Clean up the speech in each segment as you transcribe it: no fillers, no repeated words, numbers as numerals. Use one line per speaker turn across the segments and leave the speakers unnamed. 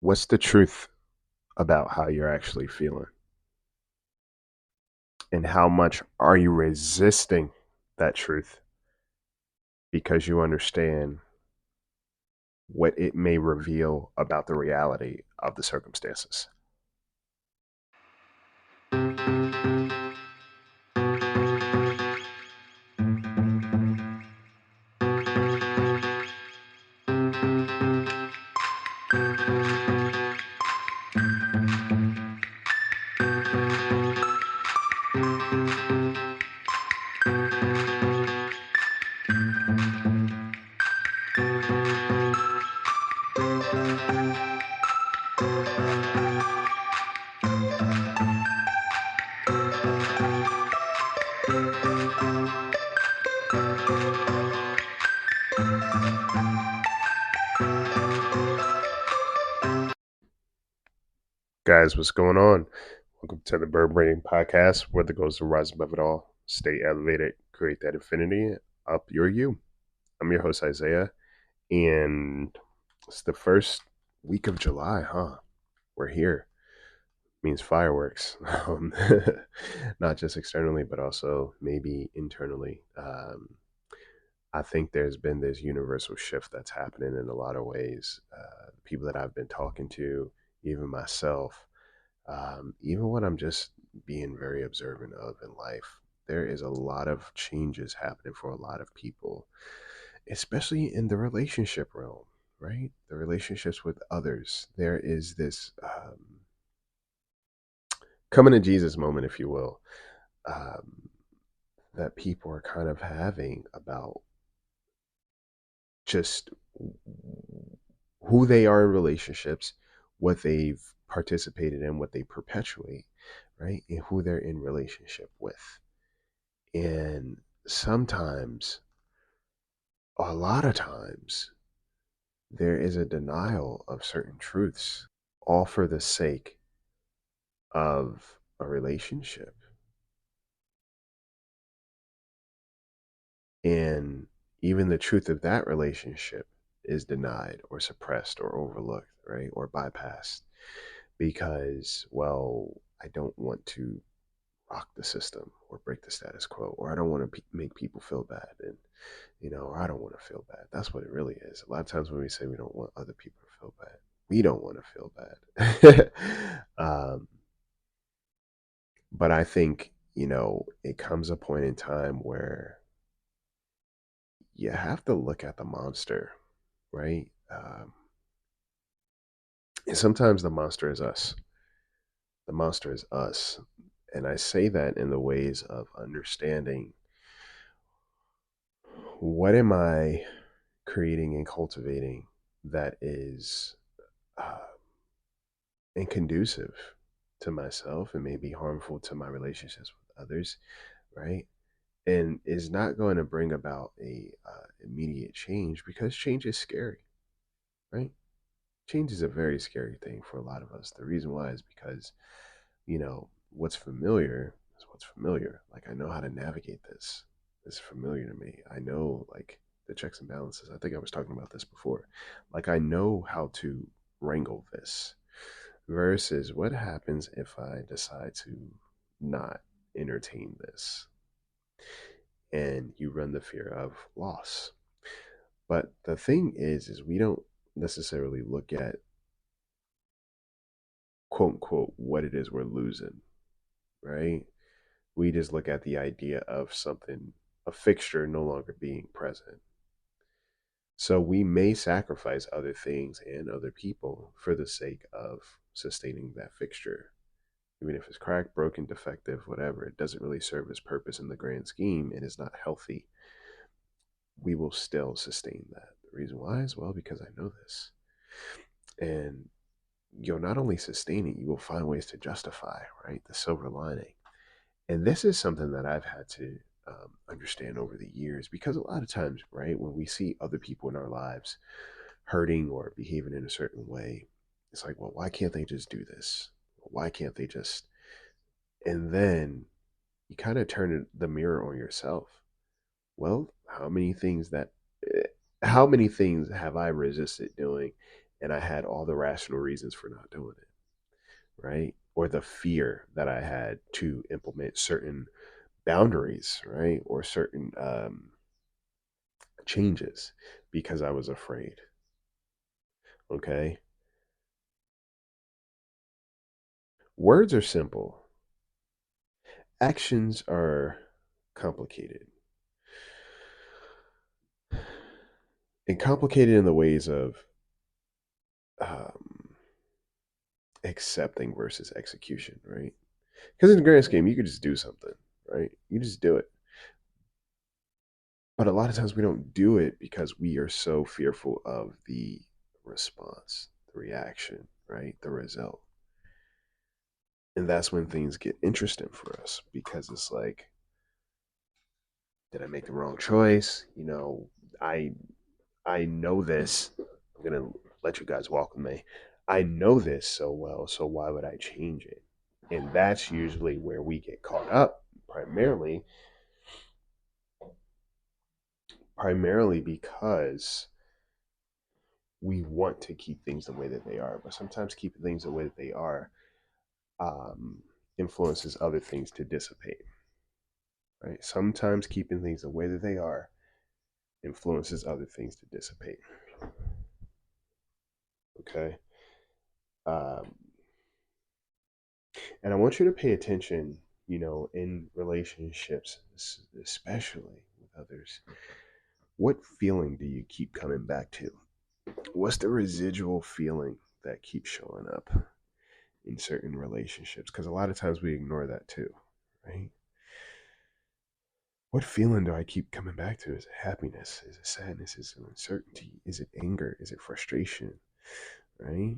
What's the truth about how you're actually feeling? And how much are you resisting that truth because you understand what it may reveal about the reality of the circumstances? Guys, what's going on? Welcome to the Bird Brain Podcast, where the goals to rise above it all, stay elevated, create that infinity, up your you. I'm your host, Isaiah, and it's the first week of July, huh? We're here. Means fireworks, not just externally, but also maybe internally. I think there's been this universal shift that's happening in a lot of ways. People that I've been talking to, even myself, even what I'm just being very observant of in life, there is a lot of changes happening for a lot of people, especially in the relationship realm, right? The relationships with others. There is this coming to Jesus moment, if you will, um, that people are kind of having about just who they are in relationships, what they've participated in, what they perpetuate, right? And who they're in relationship with. And sometimes, a lot of times, there is a denial of certain truths, all for the sake of a relationship. And even the truth of that relationship is denied or suppressed or overlooked, right? Or bypassed because, well, I don't want to rock the system or break the status quo, or I don't want to make people feel bad. And, or I don't want to feel bad. That's what it really is. A lot of times when we say we don't want other people to feel bad, we don't want to feel bad. But I think, it comes a point in time where you have to look at the monster, right? And sometimes the monster is us. The monster is us. And I say that in the ways of understanding what am I creating and cultivating that is uh, inconducive to myself and maybe harmful to my relationships with others, right? And is not going to bring about a immediate change because change is scary, right? Change is a very scary thing for a lot of us. The reason why is because, what's familiar is what's familiar. Like, I know how to navigate this. It's familiar to me. I know, like, the checks and balances. I think I was talking about this before. Like, I know how to wrangle this versus what happens if I decide to not entertain this, and you run the fear of loss. But the thing is we don't necessarily look at quote unquote what it is we're losing, right? We just look at the idea of something, a fixture no longer being present. So we may sacrifice other things and other people for the sake of sustaining that fixture. Even if it's cracked, broken, defective, whatever, it doesn't really serve its purpose in the grand scheme and is not healthy. We will still sustain that. The reason why is, well, because I know this. And you'll not only sustain it, you will find ways to justify, right? The silver lining. And this is something that I've had to understand over the years because a lot of times, right, when we see other people in our lives hurting or behaving in a certain way, it's like, well, why can't they just do this? Why can't they just? And then you kind of turn the mirror on yourself. Well, how many things have I resisted doing? and I had all the rational reasons for not doing it, right? Or the fear that I had to implement certain boundaries, right? Or certain changes because I was afraid. Okay. Words are simple, actions are complicated. And complicated in the ways of um, accepting versus execution, right? Because in the grand scheme, you could just do something, right? You just do it. But a lot of times we don't do it because we are so fearful of the response, the reaction, right? The result. And that's when things get interesting for us because it's like, did I make the wrong choice? I I know this. I'm gonna let you guys walk with me. I know this so well, so why would I change it? And that's usually where we get caught up, primarily, primarily because we want to keep things the way that they are. But sometimes keeping things the way that they are um, influences other things to dissipate. Right? Sometimes keeping things the way that they are influences other things to dissipate. Okay. Um, and I want you to pay attention, in relationships, especially with others. What feeling do you keep coming back to? What's the residual feeling that keeps showing up in certain relationships? Because a lot of times we ignore that too, right? What feeling do I keep coming back to? Is it happiness? Is it sadness? Is it uncertainty? Is it anger? Is it frustration? Right?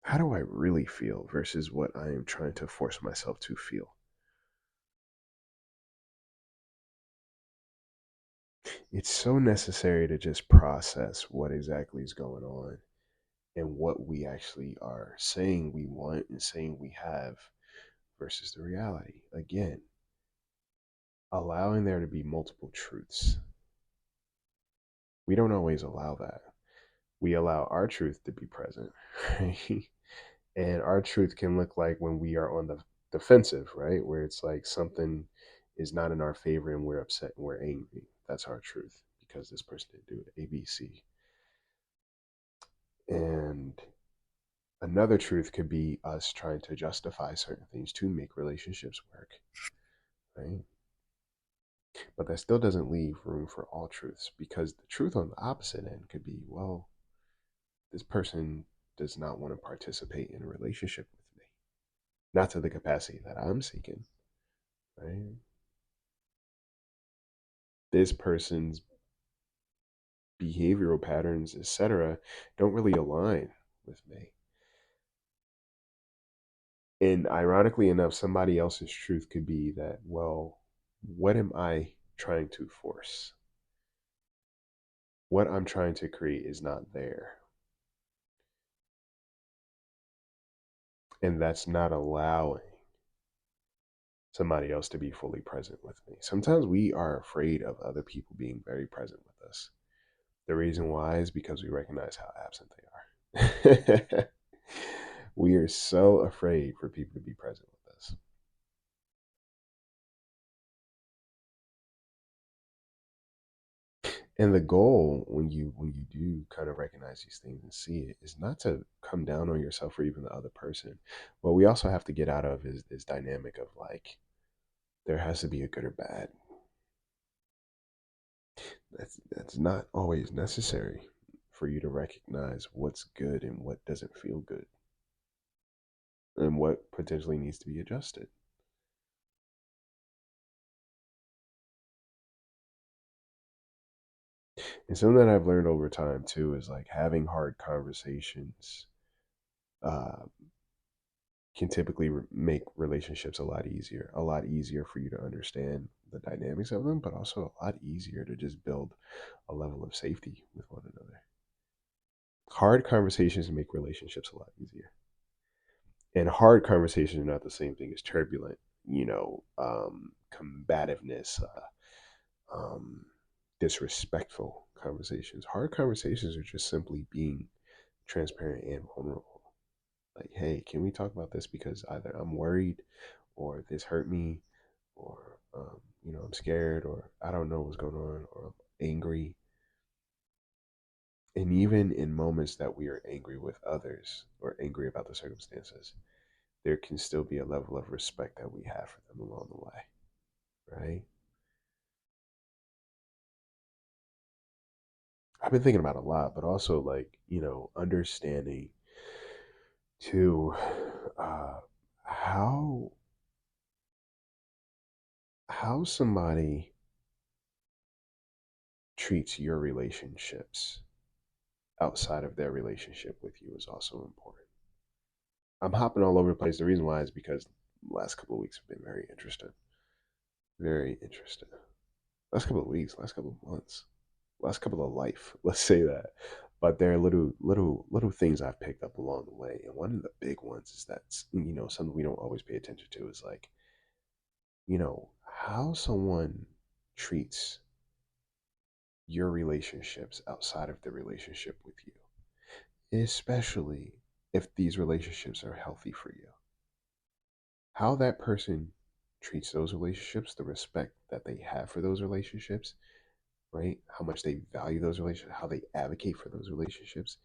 How do I really feel versus what I am trying to force myself to feel? It's so necessary to just process what exactly is going on and what we actually are saying we want and saying we have versus the reality. Again, allowing there to be multiple truths. We don't always allow that. We allow our truth to be present, right? And our truth can look like when we are on the defensive, right? Where it's like something is not in our favor and we're upset and we're angry. That's our truth because this person didn't do it, ABC. And another truth could be us trying to justify certain things to make relationships work, right? But that still doesn't leave room for all truths because the truth on the opposite end could be, well, this person does not want to participate in a relationship with me, not to the capacity that I'm seeking, right? This person's behavioral patterns, etc., don't really align with me. And ironically enough, somebody else's truth could be that, well, what am I trying to force? What I'm trying to create is not there. And that's not allowing somebody else to be fully present with me. Sometimes we are afraid of other people being very present with us. The reason why is because we recognize how absent they are. We are so afraid for people to be present with us. And the goal when you do kind of recognize these things and see it is not to come down on yourself or even the other person. What we also have to get out of is this dynamic of like there has to be a good or bad. That's not always necessary for you to recognize what's good and what doesn't feel good and what potentially needs to be adjusted. And something that I've learned over time too is like having hard conversations uh, can typically make relationships a lot easier for you to understand the dynamics of them, but also a lot easier to just build a level of safety with one another. Hard conversations make relationships a lot easier. And hard conversations are not the same thing as turbulent, combativeness, um, disrespectful conversations. Hard conversations are just simply being transparent and vulnerable. Like, hey, can we talk about this because either I'm worried or this hurt me or I'm scared or I don't know what's going on or I'm angry. And even in moments that we are angry with others or angry about the circumstances, there can still be a level of respect that we have for them along the way, right? I've been thinking about a lot, but also like, understanding to uh, how somebody treats your relationships outside of their relationship with you is also important. I'm hopping all over the place. The reason why is because the last couple of weeks have been very interesting. Very interesting. Last couple of weeks, last couple of months, last couple of life, let's say that. But there are little things I've picked up along the way. And one of the big ones is that, something we don't always pay attention to is like, how someone treats your relationships outside of the relationship with you, especially if these relationships are healthy for you. How that person treats those relationships, the respect that they have for those relationships, right? How much they value those relationships, how they advocate for those relationships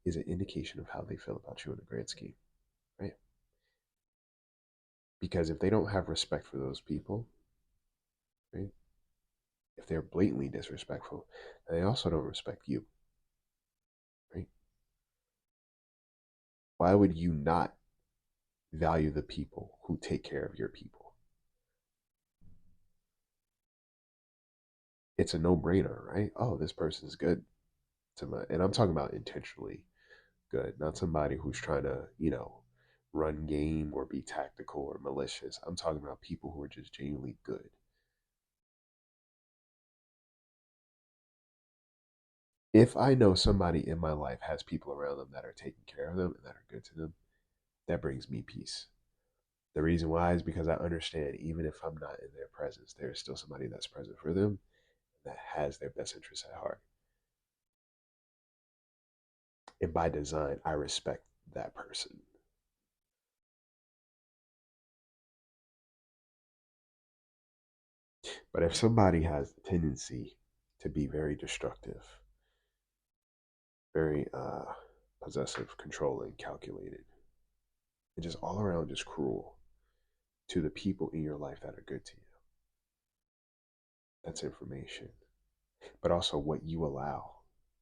is an indication of how they feel about you in the grand scheme, right? Because if they don't have respect for those people, right? If they're blatantly disrespectful, they also don't respect you, right? Why would you not value the people who take care of your people? It's a no-brainer, right? Oh, this person's good to my, and I'm talking about intentionally good, not somebody who's trying to, run game or be tactical or malicious. I'm talking about people who are just genuinely good. If I know somebody in my life has people around them that are taking care of them and that are good to them, that brings me peace. The reason why is because I understand even if I'm not in their presence, there is still somebody that's present for them that has their best interests at heart. And by design, I respect that person. But if somebody has the tendency to be very destructive, very possessive, controlling, calculated, and just all around just cruel to the people in your life that are good to you, that's information. But also what you allow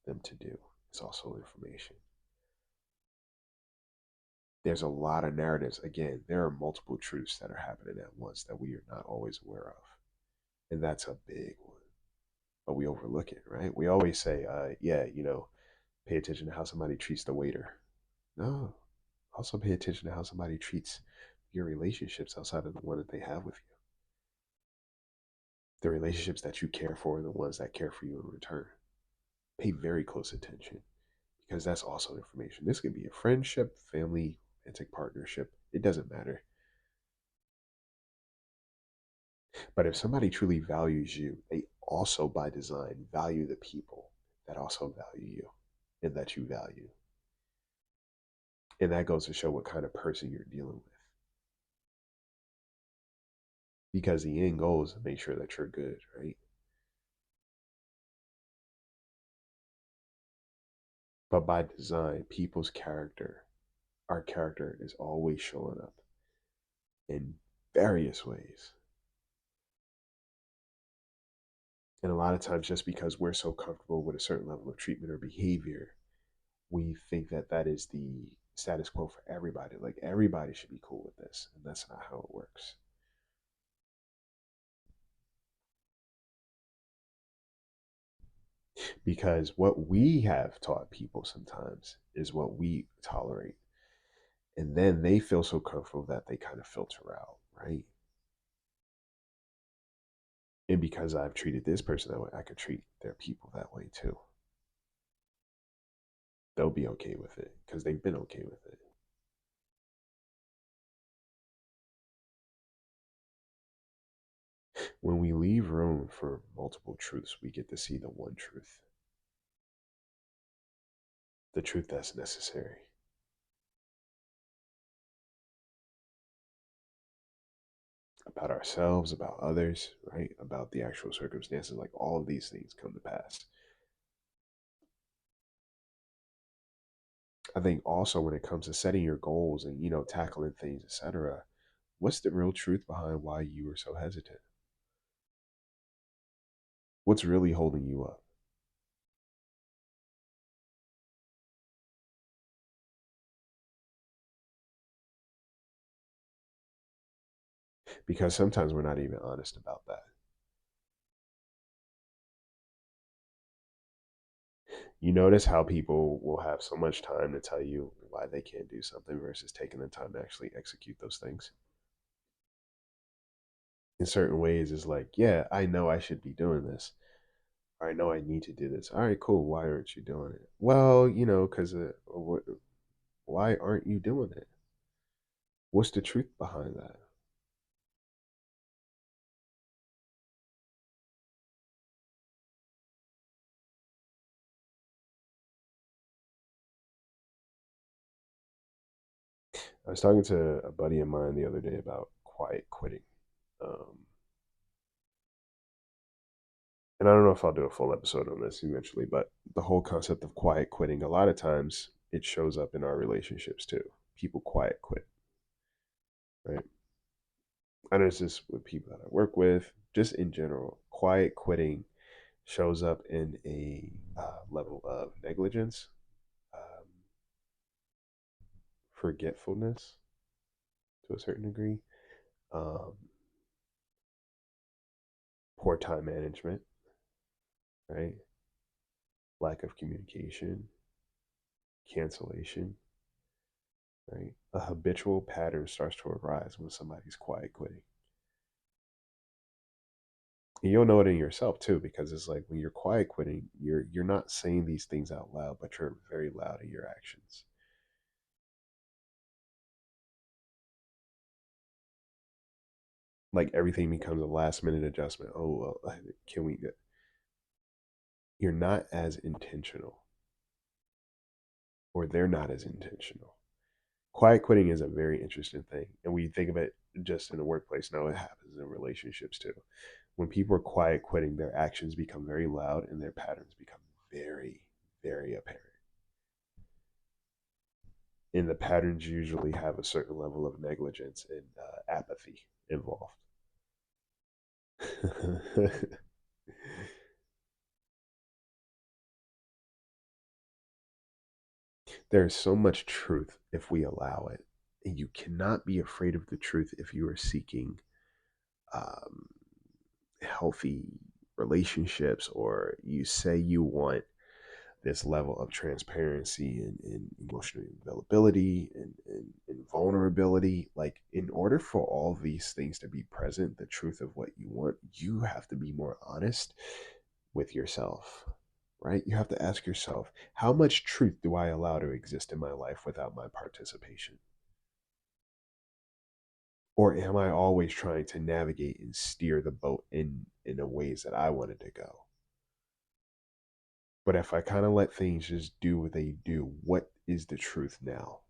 them to do is also information. There's a lot of narratives. Again, there are multiple truths that are happening at once that we are not always aware of. And that's a big one. But we overlook it, right? We always say, yeah, pay attention to how somebody treats the waiter. No, also pay attention to how somebody treats your relationships outside of the one that they have with you. The relationships that you care for are the ones that care for you in return. Pay very close attention because that's also information. This could be a friendship, family, romantic partnership. It doesn't matter. But if somebody truly values you, they also, by design, value the people that also value you and that you value. And that goes to show what kind of person you're dealing with. Because the end goal is to make sure that you're good, right? But by design, people's character, our character is always showing up in various ways. And a lot of times, just because we're so comfortable with a certain level of treatment or behavior, we think that that is the status quo for everybody. Like everybody should be cool with this. And that's not how it works. Because what we have taught people sometimes is what we tolerate. And then they feel so comfortable that they kind of filter out, right? And because I've treated this person that way, I could treat their people that way too. They'll be okay with it because they've been okay with it. When we leave room for multiple truths, we get to see the one truth, the truth that's necessary about ourselves, about others, right? About the actual circumstances. Like all of these things come to pass. I think also when it comes to setting your goals and tackling things, etc., what's the real truth behind why you were so hesitant? What's really holding you up? Because sometimes we're not even honest about that. You notice how people will have so much time to tell you why they can't do something versus taking the time to actually execute those things. In certain ways, it's like, yeah, I know I should be doing this. I know I need to do this. All right, cool. Why aren't you doing it? Well, because why aren't you doing it? What's the truth behind that? I was talking to a buddy of mine the other day about quiet quitting. Um, and I don't know if I'll do a full episode on this eventually, but the whole concept of quiet quitting, a lot of times it shows up in our relationships too. People quiet quit, right? I notice this with people that I work with, just in general. Quiet quitting shows up in a level of negligence, um, forgetfulness to a certain degree, um, poor time management, right? Lack of communication, cancellation, right? A habitual pattern starts to arise when somebody's quiet quitting. And you'll know it in yourself too, because it's like when you're quiet quitting, you're not saying these things out loud, but you're very loud in your actions. Like everything becomes a last minute adjustment. Oh, well, can we? You're not as intentional, or they're not as intentional. Quiet quitting is a very interesting thing, and we think of it just in the workplace. No, it happens in relationships too. When people are quiet quitting, their actions become very loud and their patterns become very, very apparent. And the patterns usually have a certain level of negligence and apathy involved. There's so much truth if we allow it. And you cannot be afraid of the truth if you are seeking um, healthy relationships, or you say you want this level of transparency and emotional availability and vulnerability. Like, in order for all these things to be present, the truth of what you want, you have to be more honest with yourself, right? You have to ask yourself, how much truth do I allow to exist in my life without my participation? Or am I always trying to navigate and steer the boat in the ways that I wanted to go? But if I kind of let things just do what they do, what is the truth now?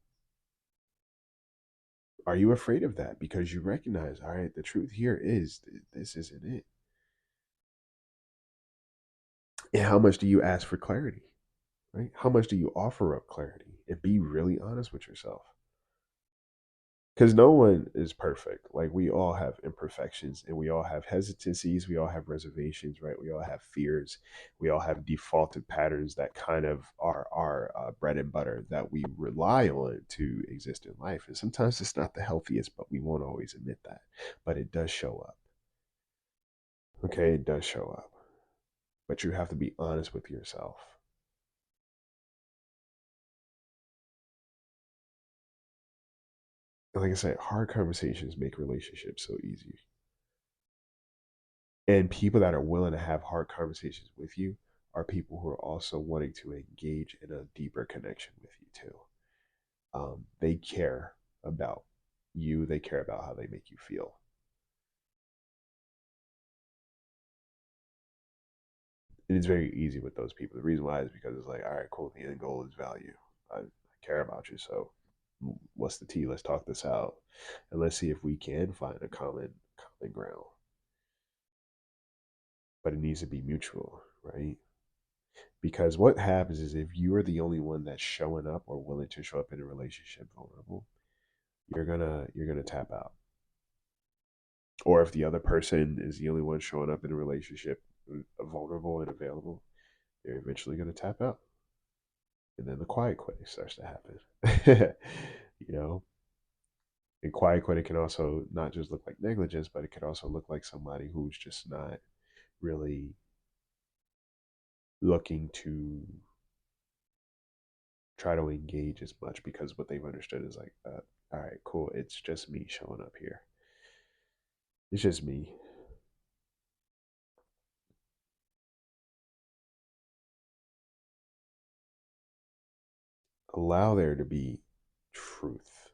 Are you afraid of that because you recognize, all right, the truth here is this isn't it? And how much do you ask for clarity, right? How much do you offer up clarity and be really honest with yourself? Because no one is perfect. Like, we all have imperfections and we all have hesitancies. We all have reservations, right? We all have fears. We all have defaulted patterns that kind of are our bread and butter that we rely on to exist in life. And sometimes it's not the healthiest, but we won't always admit that. But it does show up. Okay, it does show up. But you have to be honest with yourself. And like I said, hard conversations make relationships so easy. And people that are willing to have hard conversations with you are people who are also wanting to engage in a deeper connection with you too. They care about you. They care about how they make you feel. And it's very easy with those people. The reason why is because it's like, all right, cool. The end goal is value. I care about you. So what's the tea? Let's talk this out. And let's see if we can find a common ground. But it needs to be mutual, right? Because what happens is if you are the only one that's showing up or willing to show up in a relationship vulnerable, you're gonna tap out. Or if the other person is the only one showing up in a relationship vulnerable and available, they're eventually gonna tap out. And then the quiet quitting starts to happen. you know, and quiet quitting can also not just look like negligence, but it can also look like somebody who's just not really looking to try to engage as much because what they've understood is like, all right, cool, it's just me showing up here. It's just me. Allow there to be truth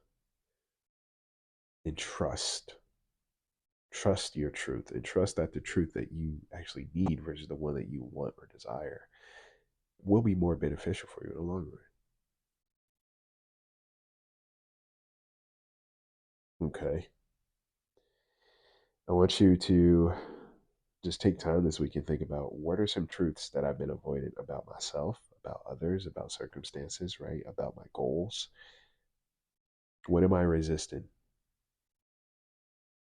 and trust. Trust your truth and trust that the truth that you actually need versus the one that you want or desire will be more beneficial for you in the long run. Okay. I want you to just take time this week and think about what are some truths that I've been avoiding about myself, about others, about circumstances, right? About my goals. What am I resisting?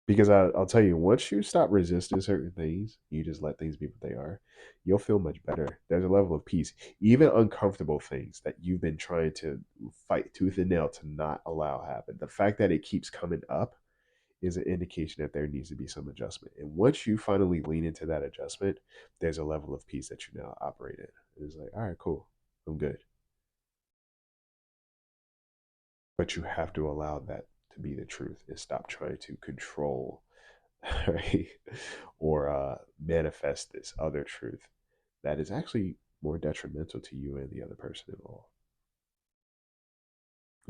Because I'll tell you, once you stop resisting certain things, you just let things be what they are, you'll feel much better. There's a level of peace. Even uncomfortable things that you've been trying to fight tooth and nail to not allow happen. The fact that it keeps coming up is an indication that there needs to be some adjustment. And once you finally lean into that adjustment, there's a level of peace that you now operate in. It's like, all right, cool, I'm good. But you have to allow that to be the truth and stop trying to control, right? Or manifest this other truth that is actually more detrimental to you and the other person involved.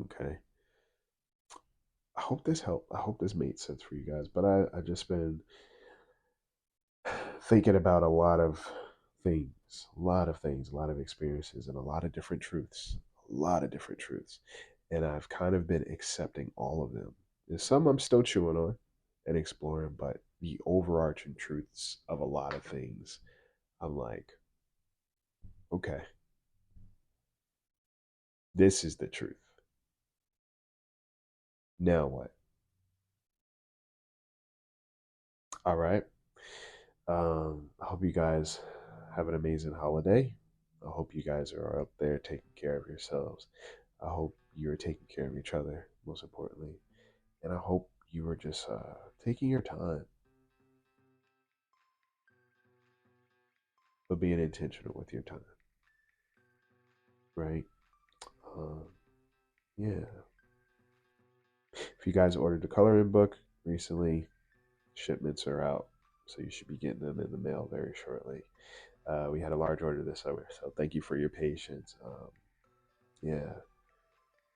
Okay. I hope this helped. I hope this made sense for you guys. But I just been thinking about a lot of things, a lot of experiences, and a lot of different truths, a lot of different truths. And I've kind of been accepting all of them. There's some I'm still chewing on and exploring, but the overarching truths of a lot of things, I'm like, okay, this is the truth. Now what? All right. I hope you guys have an amazing holiday. I hope you guys are up there taking care of yourselves. I hope you're taking care of each other, most importantly. And I hope you are just taking your time, but being intentional with your time, right? Um, yeah. If you guys ordered the coloring book recently, shipments are out. So you should be getting them in the mail very shortly. We had a large order this summer, so thank you for your patience. Yeah,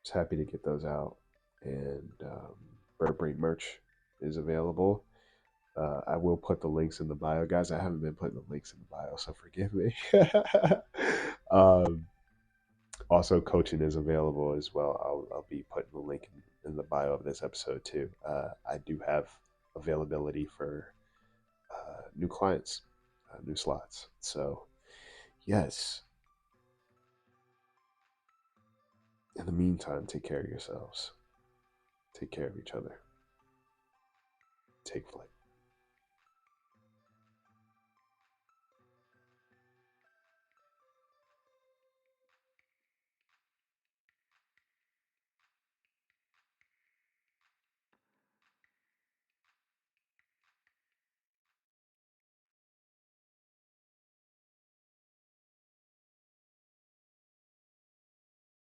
just happy to get those out. And Burberry merch is available. I will put the links in the bio, guys. I haven't been putting the links in the bio, so forgive me. um, Also, coaching is available as well. I'll be putting the link in the bio of this episode too. I do have availability for new clients, new slots. So, yes. In the meantime, take care of yourselves. Take care of each other. Take flight.